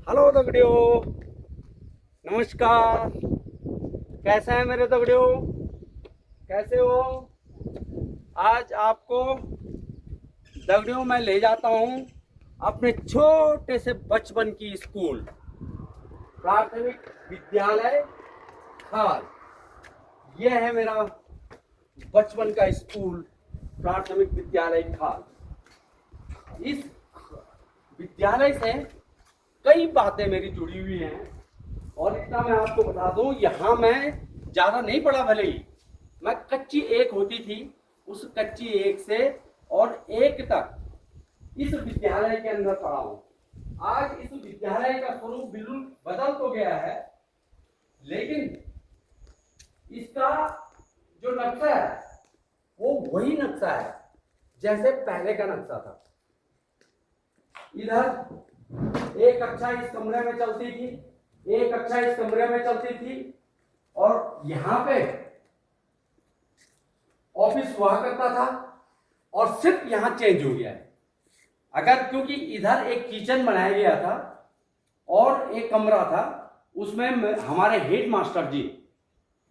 Hello दगड़ियों, नमस्कार। कैसे हैं मेरे दगड़ियों? कैसे हो? आज आपको दगड़ियों मैं ले जाता हूं अपने छोटे से बचपन की स्कूल, प्राथमिक विद्यालय खाल। यह है मेरा बचपन का स्कूल, प्राथमिक विद्यालय खाल। इस विद्यालय से कई बातें मेरी जुड़ी हुई हैं और इतना मैं आपको बता दूं, यहाँ मैं ज़्यादा नहीं पढ़ा। भले ही मैं कच्ची एक होती थी, उस कच्ची एक से और एक तक इस विद्यालय के अंदर पढ़ा हूँ। आज इस विद्यालय का स्वरूप बिल्कुल बदल तो गया है, लेकिन इसका जो नक्शा है वो वही नक्शा है जैसे पहले का नक्शा था। इधर एक कक्षा इस कमरे में चलती थी, एक कक्षा इस कमरे में चलती थी, और यहां पे ऑफिस हुआ करता था और सिर्फ यहां चेंज हो गया है। अगर क्योंकि इधर एक किचन बनाया गया था और एक कमरा था, उसमें हमारे हेड मास्टर जी,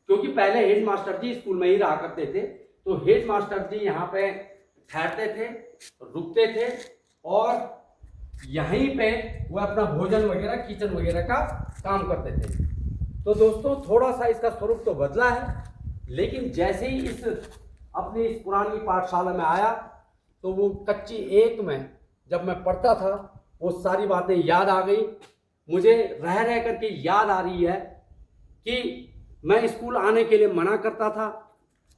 क्योंकि पहले हेड मास्टर जी स्कूल में ही रहा करते थे, तो हेड मास्टर जी यहाँ पे ठहरते थे, रुकते थे और यहीं पे वो अपना भोजन वगैरह, किचन वगैरह का काम करते थे। तो दोस्तों, थोड़ा सा इसका स्वरूप तो बदला है, लेकिन जैसे ही अपनी इस पुरानी पाठशाला में आया तो वो कच्ची एक में जब मैं पढ़ता था वो सारी बातें याद आ गई। मुझे रह रह करके याद आ रही है कि मैं स्कूल आने के लिए मना करता था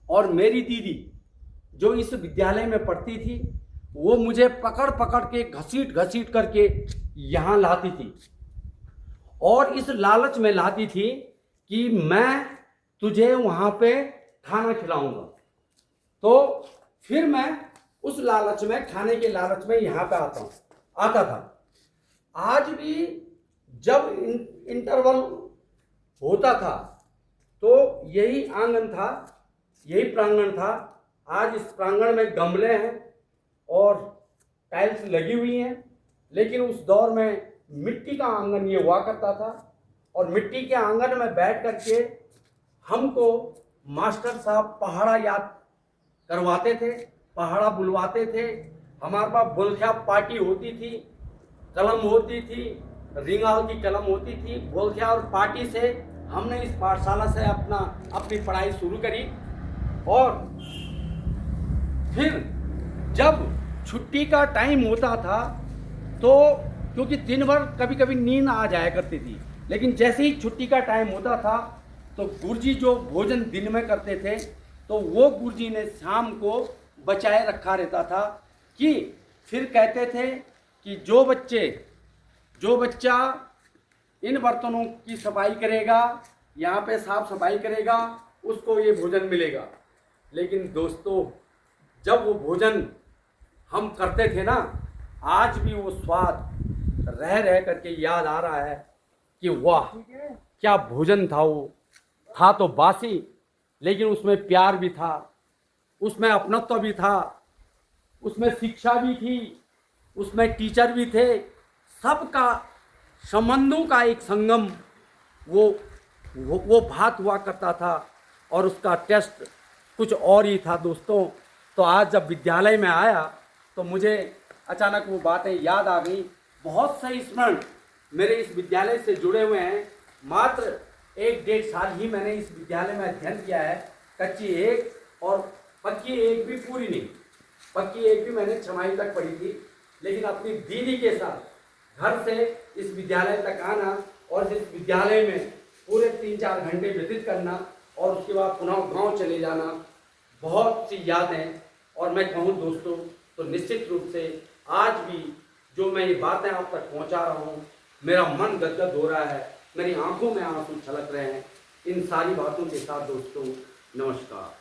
और मेरी दीदी जो इस विद्यालय में पढ़ती थी वो मुझे पकड़ पकड़ के घसीट घसीट करके यहाँ लाती थी और इस लालच में लाती थी कि मैं तुझे वहाँ पे खाना खिलाऊंगा। तो फिर मैं उस लालच में, खाने के लालच में यहाँ पे आता था। आज भी जब इंटरवल होता था तो यही आंगन था, यही प्रांगण था। आज इस प्रांगण में गमले हैं और टाइल्स लगी हुई हैं, लेकिन उस दौर में मिट्टी का आंगन ये हुआ करता था और मिट्टी के आंगन में बैठ करके हमको मास्टर साहब पहाड़ा याद करवाते थे, पहाड़ा बुलवाते थे। हमारे पास बोलख्या पार्टी होती थी, कलम होती थी, रिंगाल की कलम होती थी। बोलख्या और पार्टी से हमने इस पाठशाला से अपनी पढ़ाई शुरू करी। और फिर जब छुट्टी का टाइम होता था तो क्योंकि दिन भर कभी कभी नींद आ जाया करती थी, लेकिन जैसे ही छुट्टी का टाइम होता था तो गुरुजी जो भोजन दिन में करते थे तो वो गुरुजी ने शाम को बचाए रखा रहता था। कि फिर कहते थे कि जो बच्चा इन बर्तनों की सफाई करेगा, यहाँ पे साफ सफाई करेगा, उसको ये भोजन मिलेगा। लेकिन दोस्तों, जब वो भोजन हम करते थे ना, आज भी वो स्वाद रह रह करके याद आ रहा है कि वाह क्या भोजन था। वो था तो बासी, लेकिन उसमें प्यार भी था, उसमें अपनत्व भी था, उसमें शिक्षा भी थी, उसमें टीचर भी थे। सबका संबंधों का एक संगम वो भात हुआ करता था और उसका टेस्ट कुछ और ही था दोस्तों। तो आज जब विद्यालय में आया तो मुझे अचानक वो बातें याद आ गई। बहुत से स्मरण मेरे इस विद्यालय से जुड़े हुए हैं। मात्र 1-1.5 साल ही मैंने इस विद्यालय में अध्ययन किया है, कच्ची एक और पक्की एक भी पूरी नहीं। पक्की एक भी मैंने 6वीं तक पढ़ी थी, लेकिन अपनी दीदी के साथ घर से इस विद्यालय तक आना और इस विद्यालय में पूरे 3-4 घंटे व्यतीत करना और उसके बाद पुनः गांव चले जाना, बहुत सी यादें। और मैं कहूँ दोस्तों तो निश्चित रूप से आज भी जो मैं ये बातें आप तक पहुँचा रहा हूँ, मेरा मन गदगद हो रहा है, मेरी आंखों में आंसू छलक रहे हैं। इन सारी बातों के साथ दोस्तों, नमस्कार।